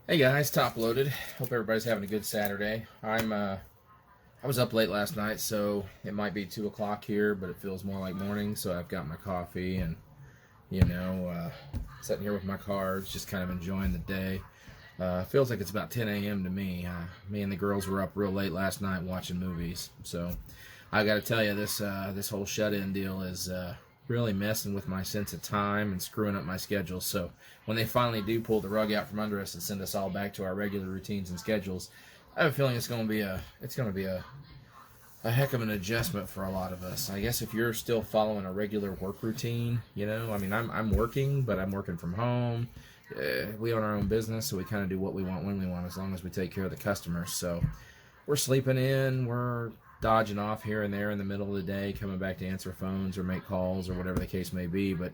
Hey guys, top loaded. Hope everybody's having a good Saturday. I was up late last night, so it might be 2 o'clock here, but it feels more like morning. So I've got my coffee and sitting here with my cards, just kind of enjoying the day. Feels like it's about 10 a.m. to me. Me and the girls were up real late last night watching movies. So I got to tell you, this whole shut-in deal is really messing with my sense of time and screwing up my schedule. So when they finally do pull the rug out from under us and send us all back to our regular routines and schedules, I have a feeling it's going to be a heck of an adjustment for a lot of us. I guess if you're still following a regular work routine, I mean, I'm working, but I'm working from home. We own our own business, so we kind of do what we want when we want, as long as we take care of the customers. So we're sleeping in, we're dodging off here and there in the middle of the day, coming back to answer phones or make calls or whatever the case may be. But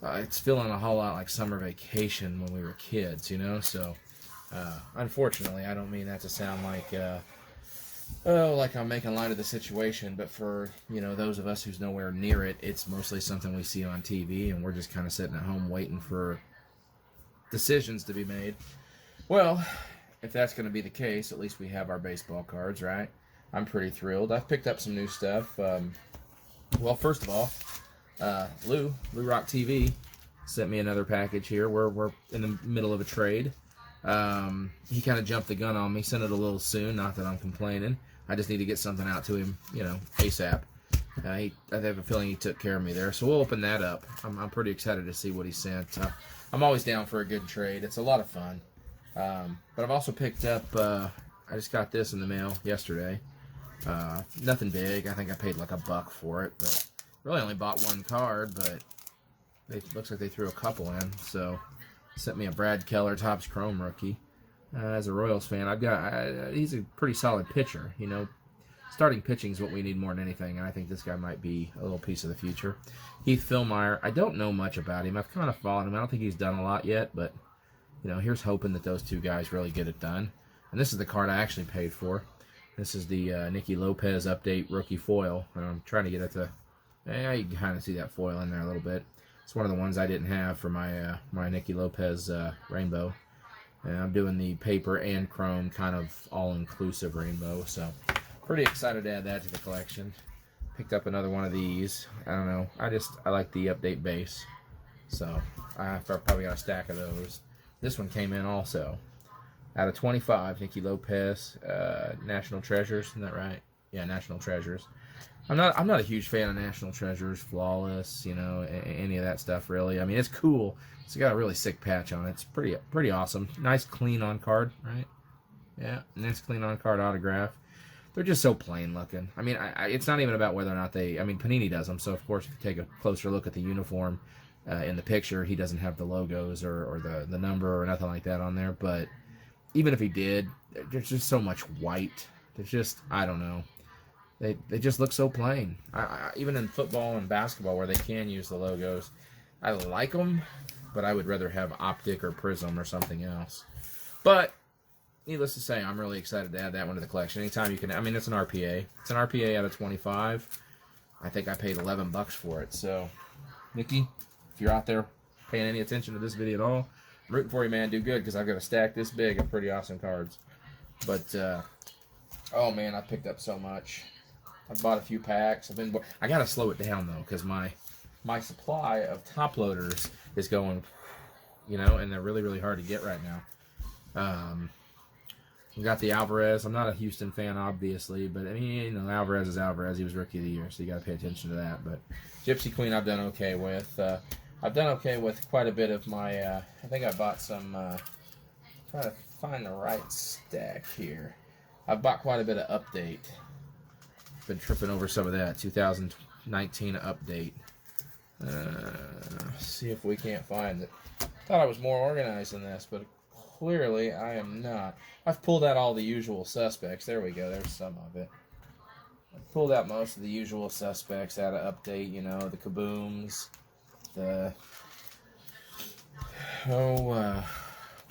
it's feeling a whole lot like summer vacation when we were kids, So unfortunately, I don't mean that to sound like like I'm making light of the situation, but for those of us who's nowhere near it, it's mostly something we see on TV, and we're just kind of sitting at home waiting for decisions to be made. Well, if that's going to be the case, at least we have our baseball cards, right? I'm pretty thrilled. I've picked up some new stuff. Well, first of all, LouRok TV sent me another package here. We're in the middle of a trade. He kind of jumped the gun on me, sent it a little soon. Not that I'm complaining. I just need to get something out to him, ASAP. I have a feeling he took care of me there. So we'll open that up. I'm pretty excited to see what he sent. I'm always down for a good trade. It's a lot of fun. But I've also picked up, I just got this in the mail yesterday. Nothing big. I think I paid like $1 for it, but really only bought one card, but it looks like they threw a couple in. So sent me a Brad Keller Topps Chrome rookie. As a Royals fan, he's a pretty solid pitcher. Starting pitching is what we need more than anything, and I think this guy might be a little piece of the future. Heath Fillmyer, I don't know much about him. I've kind of followed him. I don't think he's done a lot yet, but here's hoping that those two guys really get it done. And this is the card I actually paid for. This is the Nicky Lopez update rookie foil, and I'm trying to get it to. You can kind of see that foil in there a little bit. It's one of the ones I didn't have for my Nicky Lopez rainbow. And I'm doing the paper and chrome kind of all-inclusive rainbow, so pretty excited to add that to the collection. Picked up another one of these. I don't know. I like the update base, so I've probably got a stack of those. This one came in also. Out of 25, Nicky Lopez, National Treasures, isn't that right? Yeah, National Treasures. I'm not a huge fan of National Treasures, Flawless, any of that stuff really. I mean, it's cool. It's got a really sick patch on it. It's pretty awesome. Nice clean on card, right? Yeah, nice clean on card autograph. They're just so plain looking. I mean, it's not even about whether or not Panini does them. So of course, if you take a closer look at the uniform in the picture, he doesn't have the logos or the number or nothing like that on there, but even if he did, there's just so much white. There's just, I don't know. They just look so plain. Even in football and basketball where they can use the logos, I like them, but I would rather have Optic or Prism or something else. But needless to say, I'm really excited to add that one to the collection. Anytime you can, I mean, it's an RPA. It's an RPA out of 25. I think I paid $11 for it. So, Nicky, if you're out there paying any attention to this video at all, I'm rooting for you, man. Do good, because I've got a stack this big of pretty awesome cards. But, oh man, I picked up so much. I've bought a few packs. I got to slow it down, though, because my supply of top loaders is going, and they're really, really hard to get right now. We got the Alvarez. I'm not a Houston fan, obviously, but I mean, Alvarez is Alvarez. He was Rookie of the Year, so you got to pay attention to that. But Gypsy Queen, I've done okay with. I've done okay with quite a bit of my. I think I bought some. Trying to find the right stack here. I've bought quite a bit of update. Been tripping over some of that 2019 update. See if we can't find it. Thought I was more organized than this, but clearly I am not. I've pulled out all the usual suspects. There we go. There's some of it. I've pulled out most of the usual suspects out of update. The Kabooms, the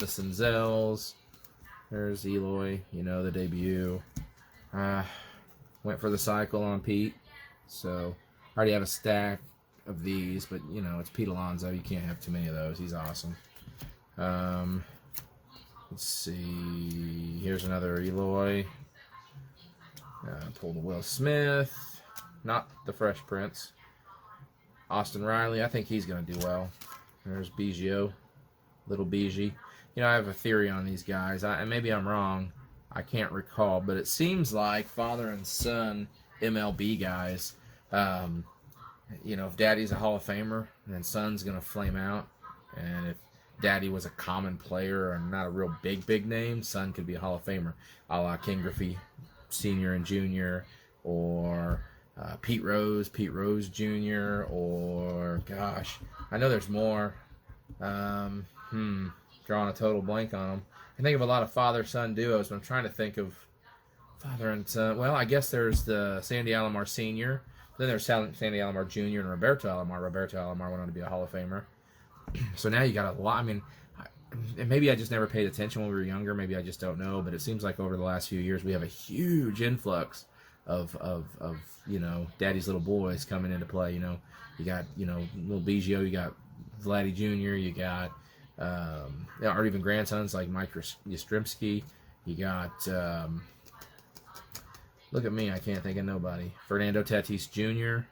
Senzells. There's Eloy. The debut. Went for the cycle on Pete, so I already have a stack of these, but it's Pete Alonso. You can't have too many of those. He's awesome. Let's see. Here's another Eloy. Pulled a Will Smith. Not the Fresh Prince. Austin Riley. I think he's going to do well. There's Biggio. Little Bigi. You know, I have a theory on these guys. And maybe I'm wrong. I can't recall. But it seems like father and son MLB guys. You know, if Daddy's a Hall of Famer, then son's going to flame out. And if Daddy was a common player and not a real big name, son could be a Hall of Famer, a la King Griffey Sr. and Jr., or Pete Rose Jr., or, gosh, I know there's more. Drawing a total blank on them. I think of a lot of father-son duos, but I'm trying to think of father and son. Well, I guess there's the Sandy Alomar Sr., then there's Sandy Alomar Jr. and Roberto Alomar. Roberto Alomar went on to be a Hall of Famer. So now you got a lot. I mean, maybe I just never paid attention when we were younger. Maybe I just don't know. But it seems like over the last few years we have a huge influx of you know, Daddy's little boys coming into play. You know, you got, you know, little Biggio, you got Vladdy Jr., you got or even grandsons like Mike Yastrzemski. You got look at me, I can't think of nobody. Fernando Tatis Jr.,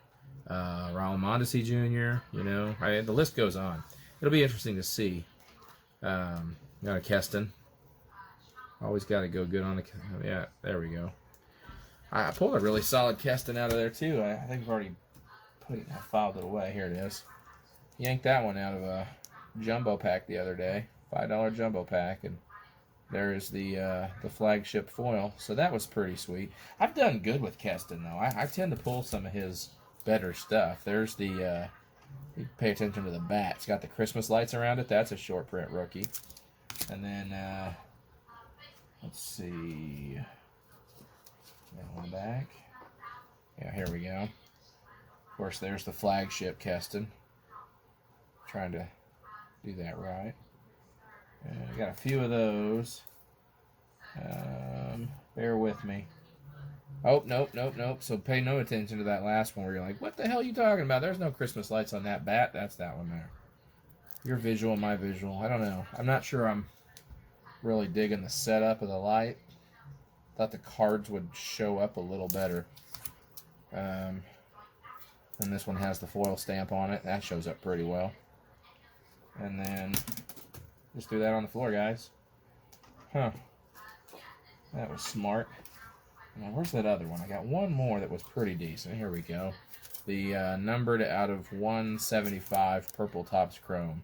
Raul Mondesi Jr. You know, the list goes on. It'll be interesting to see. Got a Keston. Always got to go good on the... Yeah, there we go. I pulled a really solid Keston out of there, too. I think I've already put it... I filed it away. Here it is. Yanked that one out of a jumbo pack the other day. $5 jumbo pack. And there is the flagship foil. So that was pretty sweet. I've done good with Keston, though. I tend to pull some of his better stuff. There's the... you pay attention to the bat. It's got the Christmas lights around it. That's a short print rookie. And then, let's see. That one back. Yeah, here we go. Of course, there's the flagship Keston. Trying to do that right. I got a few of those. Bear with me. Oh, nope. So pay no attention to that last one where you're like, what the hell are you talking about? There's no Christmas lights on that bat. That's that one there. Your visual, my visual. I don't know. I'm not sure I'm really digging the setup of the light. Thought the cards would show up a little better. And this one has the foil stamp on it. That shows up pretty well. And then just threw that on the floor, guys. Huh. That was smart. Now, where's that other one? I got one more that was pretty decent. Here we go. The numbered out of 175 Purple Topps Chrome.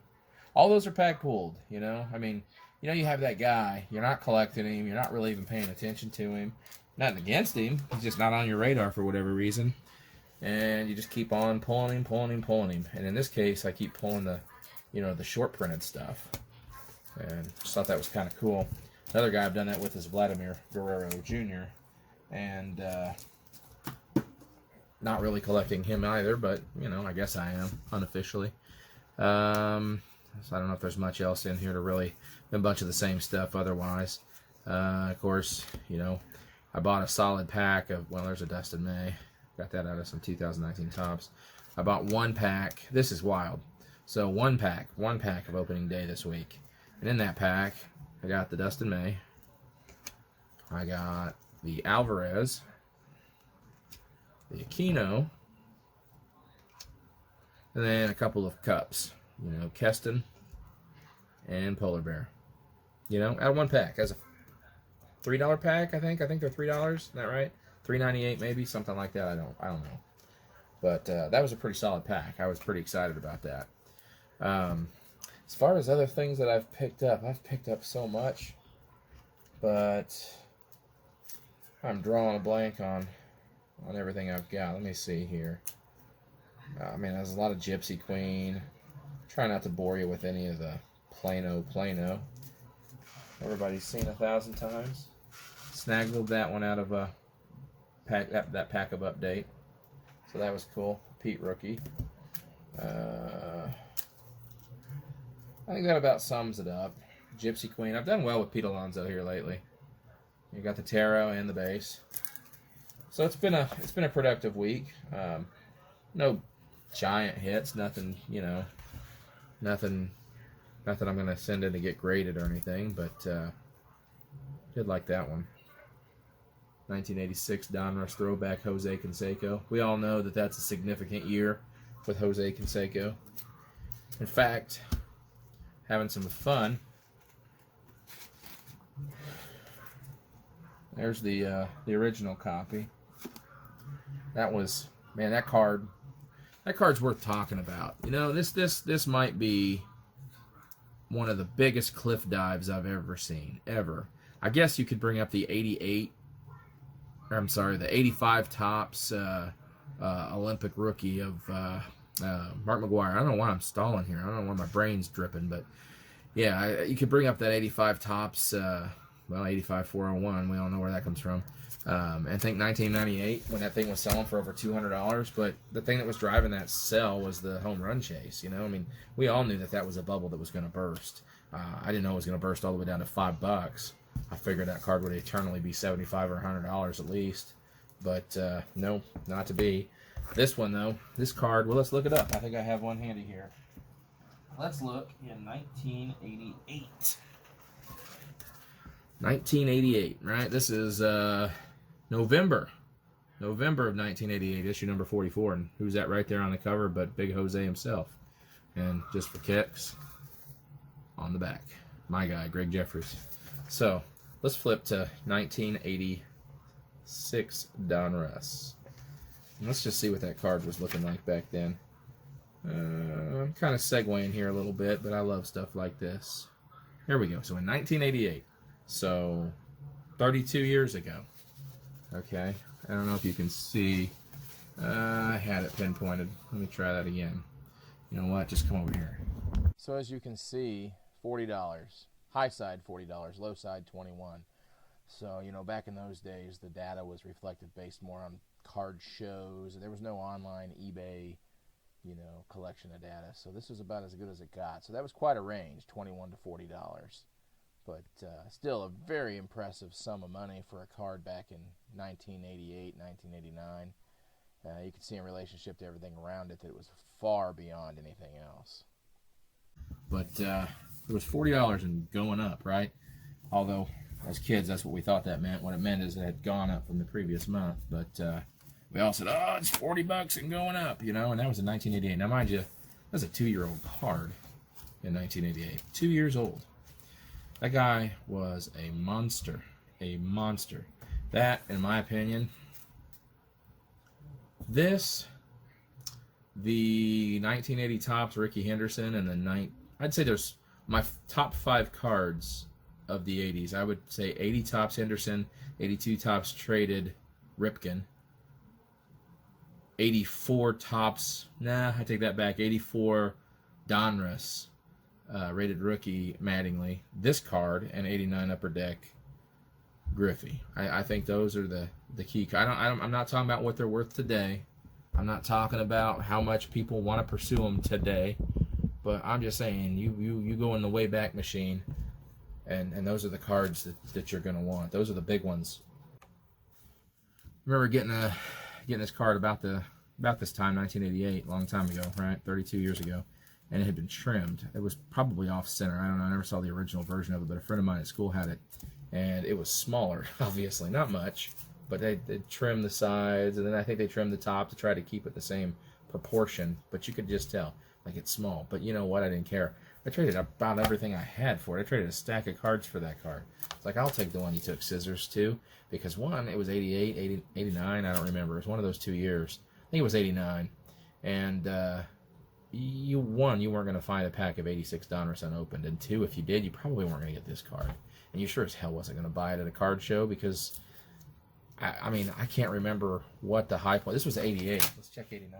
All those are pack pulled, you know? I mean, you know, you have that guy. You're not collecting him. You're not really even paying attention to him. Nothing against him. He's just not on your radar for whatever reason. And you just keep on pulling him. And in this case, I keep pulling the, you know, the short printed stuff. And just thought that was kind of cool. Another guy I've done that with is Vladimir Guerrero Jr., and not really collecting him either, but, you know, I guess I am, unofficially. So I don't know if there's much else in here to really... A bunch of the same stuff otherwise. Of course, you know, I bought a solid pack of... Well, there's a Dustin May. Got that out of some 2019 Topps. I bought one pack. This is wild. So one pack of opening day this week. And in that pack, I got the Dustin May. I got the Alvarez, the Aquino, and then a couple of cups. You know, Keston and Polar Bear. You know, out of one pack. As a $3 pack, I think. I think they're $3. Isn't that right? $3.98 maybe, something like that. I don't know. But that was a pretty solid pack. I was pretty excited about that. As far as other things that I've picked up so much, but I'm drawing a blank on everything I've got. Let me see here. I mean, there's a lot of Gypsy Queen. Try not to bore you with any of the Plano. Everybody's seen 1,000 times. Snaggled that one out of a pack, that pack of update. So that was cool. Pete rookie. I think that about sums it up. Gypsy Queen. I've done well with Pete Alonso here lately. You got the tarot and the base. So it's been a productive week. No giant hits, nothing, you know, nothing Not that I'm going to send in to get graded or anything, but did like that one. 1986 Donruss throwback Jose Canseco. We all know that that's a significant year with Jose Canseco. In fact, having some fun. There's the original copy. That was, man, that card's worth talking about. You know, this might be one of the biggest cliff dives I've ever seen, ever. I guess you could bring up the 85 Topps Olympic rookie of Mark McGwire. I don't know why I'm stalling here. I don't know why my brain's dripping, but yeah, you could bring up that 85 Topps, 85 401. We all know where that comes from. And I think 1998 when that thing was selling for over $200. But the thing that was driving that sell was the home run chase. You know, I mean, we all knew that was a bubble that was going to burst. I didn't know it was going to burst all the way down to $5. I figured that card would eternally be $75 or $100 at least. But no, not to be. This one though, this card. Well, let's look it up. I think I have one handy here. Let's look in 1988. 1988, right? This is November of 1988, issue number 44. And who's that right there on the cover but Big Jose himself? And just for kicks, on the back, my guy, Greg Jeffries. So let's flip to 1986 Donruss. And let's just see what that card was looking like back then. I'm kind of segueing here a little bit, but I love stuff like this. Here we go. So in 1988, so 32 years ago. Okay, I don't know if you can see. I had it pinpointed. Let me try that again. You know what? Just come over here. So as you can see, $40. High side $40, low side $21. So, you know, back in those days, the data was reflected based more on card shows. There was no online eBay, you know, collection of data. So this was about as good as it got. So that was quite a range, $21 to $40. But still a very impressive sum of money for a card back in 1988, 1989. You can see in relationship to everything around it that it was far beyond anything else. But it was $40 and going up, right? Although, as kids, that's what we thought that meant. What it meant is it had gone up from the previous month. But we all said, oh, it's $40 and going up, you know? And that was in 1988. Now, mind you, that was a 2-year-old card in 1988. 2 years old. That guy was a monster. A monster. That, in my opinion, the 1980 Topps Ricky Henderson and I'd say there's my top 5 cards of the 80s. I would say 80 Topps Henderson, 82 Topps Traded Ripken, 84 Topps, I take that back, 84 Donruss, rated rookie Mattingly, this card, and 89 Upper Deck Griffey. I think those are the key. I'm not talking about what they're worth today. I'm not talking about how much people want to pursue them today. But I'm just saying, you go in the Wayback Machine, and those are the cards that you're going to want. Those are the big ones. I remember getting this card about this time, 1988, a long time ago, right? 32 years ago. And it had been trimmed. It was probably off-center. I don't know. I never saw the original version of it, but a friend of mine at school had it. And it was smaller, obviously. Not much. But they trimmed the sides, and then I think they trimmed the top to try to keep it the same proportion. But you could just tell, like, it's small. But you know what? I didn't care. I traded about everything I had for it. I traded a stack of cards for that card. It's like, I'll take the one you took scissors to. Because one, it was 88, 89, I don't remember. It was one of those 2 years. I think it was 89. And, you weren't going to find a pack of 86 Donruss unopened, and 2, if you did, you probably weren't going to get this card, and you sure as hell wasn't going to buy it at a card show because, I mean, I can't remember what the high point. This was 88. Let's check 89.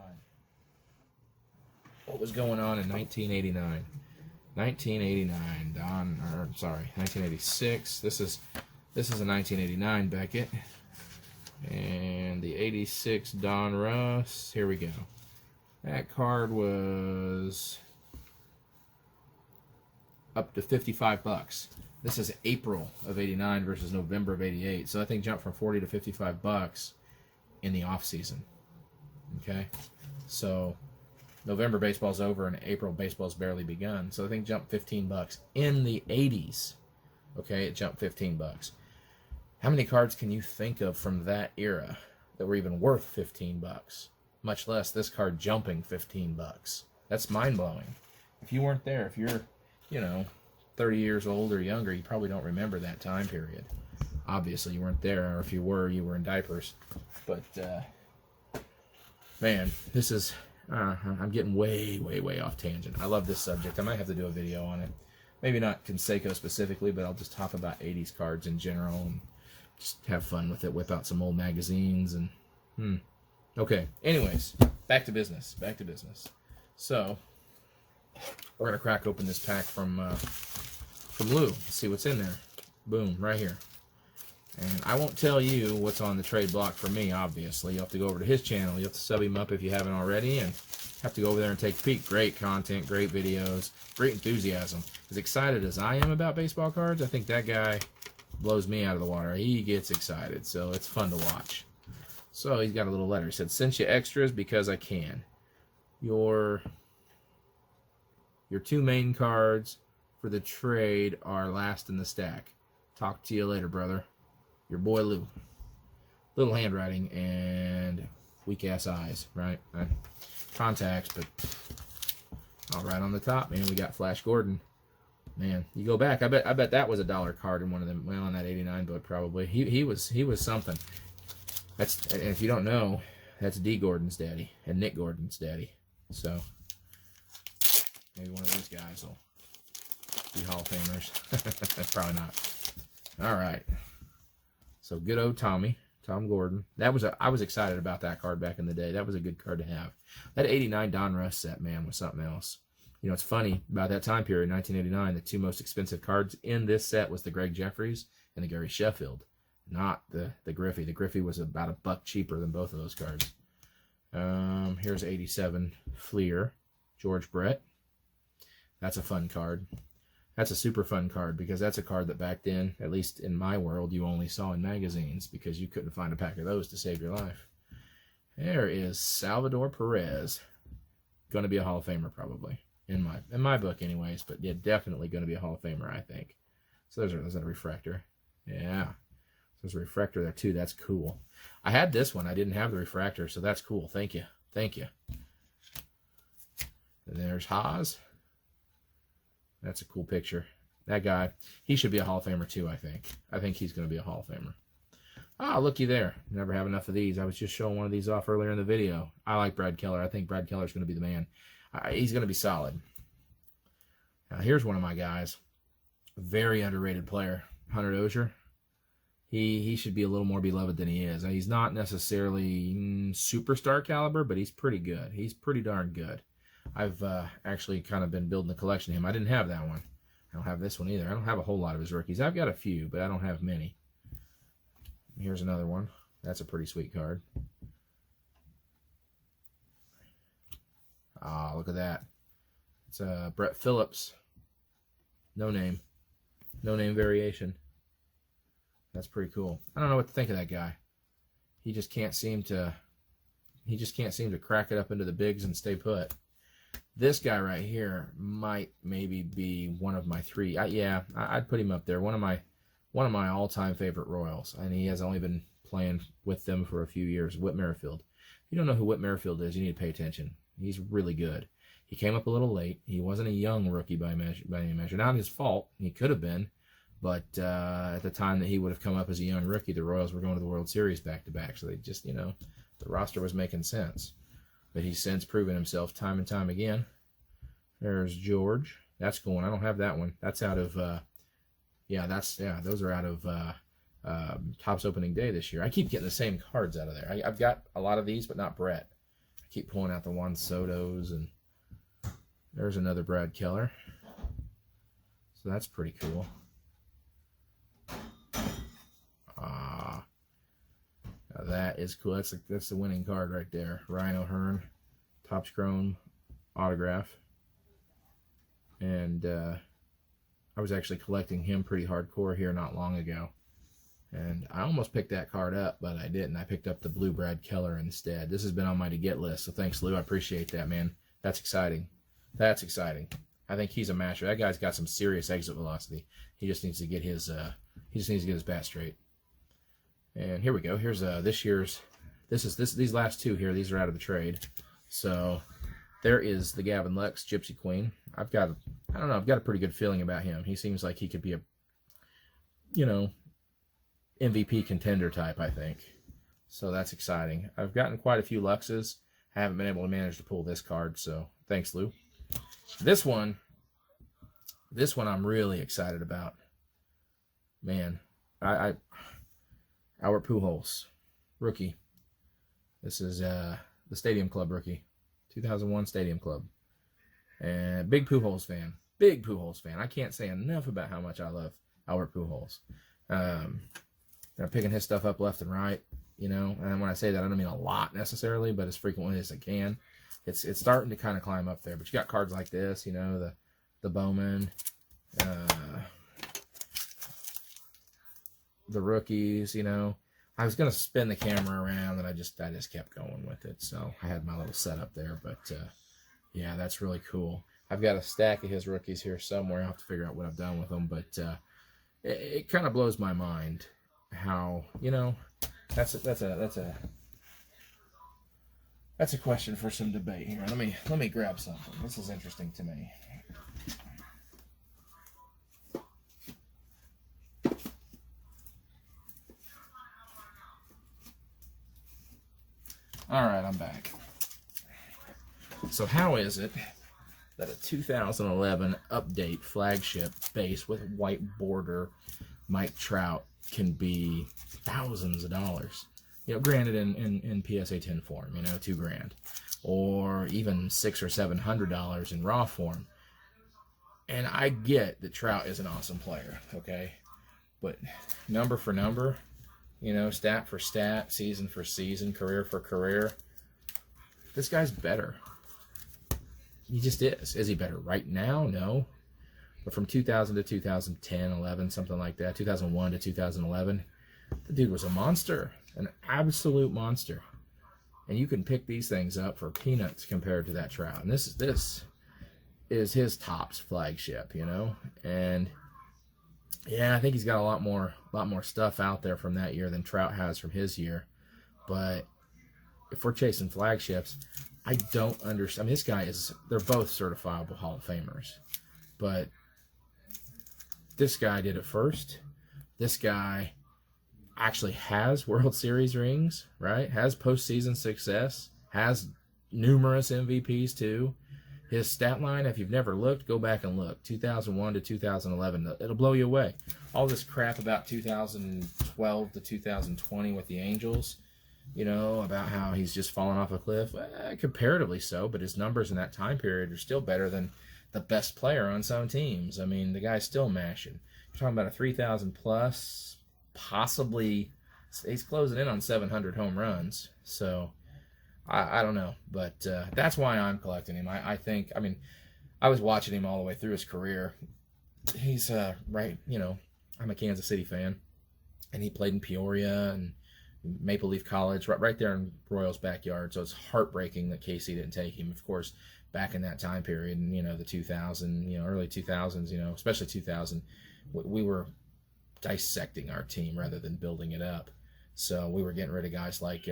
What was going on in 1989? 1989. 1986. This is a 1989 Beckett, and the 86 Donruss. Here we go. That card was up to $55. This is April of 89 versus November of 88. So I think jumped from $40 to $55 in the off season. Okay, so November baseball's over and April baseball's barely begun. So I think jumped $15 in the 80s. Okay, it jumped $15. How many cards can you think of from that era that were even worth $15? Much less this card jumping $15. That's mind-blowing. If you weren't there, if you're, 30 years old or younger, you probably don't remember that time period. Obviously, you weren't there, or if you were in diapers. But, man, this is... I'm getting way, way, way off tangent. I love this subject. I might have to do a video on it. Maybe not Conseco specifically, but I'll just talk about 80s cards in general and just have fun with it. Whip out some old magazines and... Okay, anyways, back to business. So, we're going to crack open this pack from Lou. Let's see what's in there. Boom, right here. And I won't tell you what's on the trade block for me, obviously. You'll have to go over to his channel. You'll have to sub him up if you haven't already, and have to go over there and take a peek. Great content, great videos, great enthusiasm. As excited as I am about baseball cards, I think that guy blows me out of the water. He gets excited, so it's fun to watch. So he's got a little letter. He said, "Sent you extras because I can. Your two main cards for the trade are last in the stack. Talk to you later, brother. Your boy Lou." Little handwriting and weak-ass eyes, right? Contacts, but all right on the top, man, we got Flash Gordon. Man, you go back, I bet that was a $1 card in one of them. Well, on that '89 book, probably. He was something. And if you don't know, that's D. Gordon's daddy and Nick Gordon's daddy. So maybe one of those guys will be Hall of Famers. Probably not. All right. So good old Tom Gordon. I was excited about that card back in the day. That was a good card to have. That '89 Don Russ set, man, was something else. It's funny, about that time period, 1989, the two most expensive cards in this set was the Greg Jeffries and the Gary Sheffield, not the Griffey. The Griffey was about $1 cheaper than both of those cards. Here's '87 Fleer, George Brett. That's a fun card. That's a super fun card because that's a card that back then, at least in my world, you only saw in magazines because you couldn't find a pack of those to save your life. There is Salvador Perez. Going to be a Hall of Famer probably, in my book anyways, but yeah, definitely going to be a Hall of Famer, I think. So there's a refractor. Yeah. There's a refractor there too. That's cool. I had this one. I didn't have the refractor, so that's cool. Thank you. Thank you. And there's Haas. That's a cool picture. That guy, he should be a Hall of Famer too, I think. I think he's going to be a Hall of Famer. Ah, looky there. Never have enough of these. I was just showing one of these off earlier in the video. I like Brad Keller. I think Brad Keller's going to be the man. He's going to be solid. Now, here's one of my guys. Very underrated player. Hunter Dozier. He should be a little more beloved than he is. He's not necessarily superstar caliber, but he's pretty good. He's pretty darn good. I've actually kind of been building a collection of him. I didn't have that one. I don't have this one either. I don't have a whole lot of his rookies. I've got a few, but I don't have many. Here's another one. That's a pretty sweet card. Ah, look at that. It's Brett Phillips. No name variation. That's pretty cool. I don't know what to think of that guy. He just can't seem to crack it up into the bigs and stay put. This guy right here might maybe be one of my three. I'd put him up there. One of my all-time favorite Royals, and he has only been playing with them for a few years. Whit Merrifield. If you don't know who Whit Merrifield is, you need to pay attention. He's really good. He came up a little late. He wasn't a young rookie by any measure. Not his fault. He could have been, but at the time that he would have come up as a young rookie, the Royals were going to the World Series back-to-back, so they just, the roster was making sense. But he's since proven himself time and time again. There's George. That's cool. I don't have that one. That's out of, those are out of Topps opening day this year. I keep getting the same cards out of there. I've got a lot of these, but not Brett. I keep pulling out the Juan Sotos, and there's another Brad Keller. So that's pretty cool. That is cool. That's the winning card right there. Ryan O'Hearn, Topps Chrome autograph. And I was actually collecting him pretty hardcore here not long ago. And I almost picked that card up, but I didn't. I picked up the blue Brad Keller instead. This has been on my to-get list, so thanks, Lou. I appreciate that, man. That's exciting. That's exciting. I think he's a master. That guy's got some serious exit velocity. He just needs to get his bat straight. And here we go. Here's this year's. These last two here. These are out of the trade. So there is the Gavin Lux Gypsy Queen. I don't know. I've got a pretty good feeling about him. He seems like he could be a, MVP contender type, I think. So that's exciting. I've gotten quite a few Luxes. I haven't been able to manage to pull this card, so thanks, Lou. This one I'm really excited about. Man, Albert Pujols, rookie. This is the Stadium Club rookie, 2001 Stadium Club. And big Pujols fan. Big Pujols fan. I can't say enough about how much I love Albert Pujols. I'm picking his stuff up left and right, and when I say that, I don't mean a lot necessarily, but as frequently as I can. It's starting to kind of climb up there. But you got cards like this, the Bowman, the rookies, I was gonna spin the camera around, and I just kept going with it. So I had my little setup there, but yeah, that's really cool. I've got a stack of his rookies here somewhere. I'll have to figure out what I've done with them, but it kind of blows my mind how that's a question for some debate here. Let me grab something. This is interesting to me. All right, I'm back. So how is it that a 2011 update flagship base with white border Mike Trout can be thousands of dollars? Granted in PSA 10 form, $2,000, or even $600 or $700 in raw form. And I get that Trout is an awesome player, okay, but number for number, stat for stat, season for season, career for career, this guy's better. He just is. Is he better right now? No. But from 2000 to 2010, 11, something like that, 2001 to 2011, the dude was a monster, an absolute monster. And you can pick these things up for peanuts compared to that Trout. And this is his Topps flagship, And yeah, I think he's got a lot more stuff out there from that year than Trout has from his year. But if we're chasing flagships, I don't understand. This guy they're both certifiable Hall of Famers. But this guy did it first. This guy actually has World Series rings, right? Has postseason success. Has numerous MVPs too. His stat line, if you've never looked, go back and look. 2001 to 2011. It'll blow you away. All this crap about 2012 to 2020 with the Angels, about how he's just fallen off a cliff. Comparatively so, but his numbers in that time period are still better than the best player on some teams. I mean, the guy's still mashing. You're talking about a 3,000 plus, possibly, he's closing in on 700 home runs. So I don't know, but that's why I'm collecting him. I think, I was watching him all the way through his career. He's right, I'm a Kansas City fan, and he played in Peoria and Maple Leaf College, right there in Royals' backyard. So it's heartbreaking that KC didn't take him. Of course, back in that time period, the 2000, early 2000s, especially 2000, we were dissecting our team rather than building it up. So we were getting rid of guys like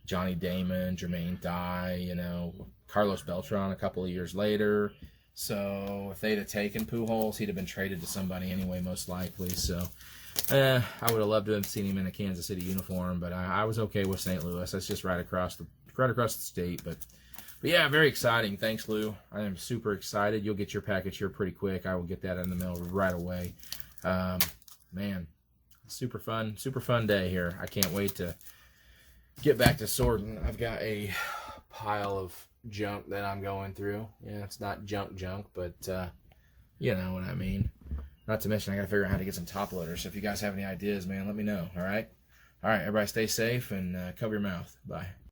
Johnny Damon, Jermaine Dye, Carlos Beltran a couple of years later. So if they'd have taken Pujols, he'd have been traded to somebody anyway, most likely. So I would have loved to have seen him in a Kansas City uniform, but I was okay with St. Louis. That's just right across the state. But yeah, very exciting. Thanks, Lou. I am super excited. You'll get your package here pretty quick. I will get that in the mail right away. Man, super fun day here. I can't wait to get back to sorting. I've got a pile of junk that I'm going through. Yeah, it's not junk, but you know what I mean. Not to mention, I got to figure out how to get some top loaders. So if you guys have any ideas, man, let me know. All right, everybody stay safe and cover your mouth. Bye.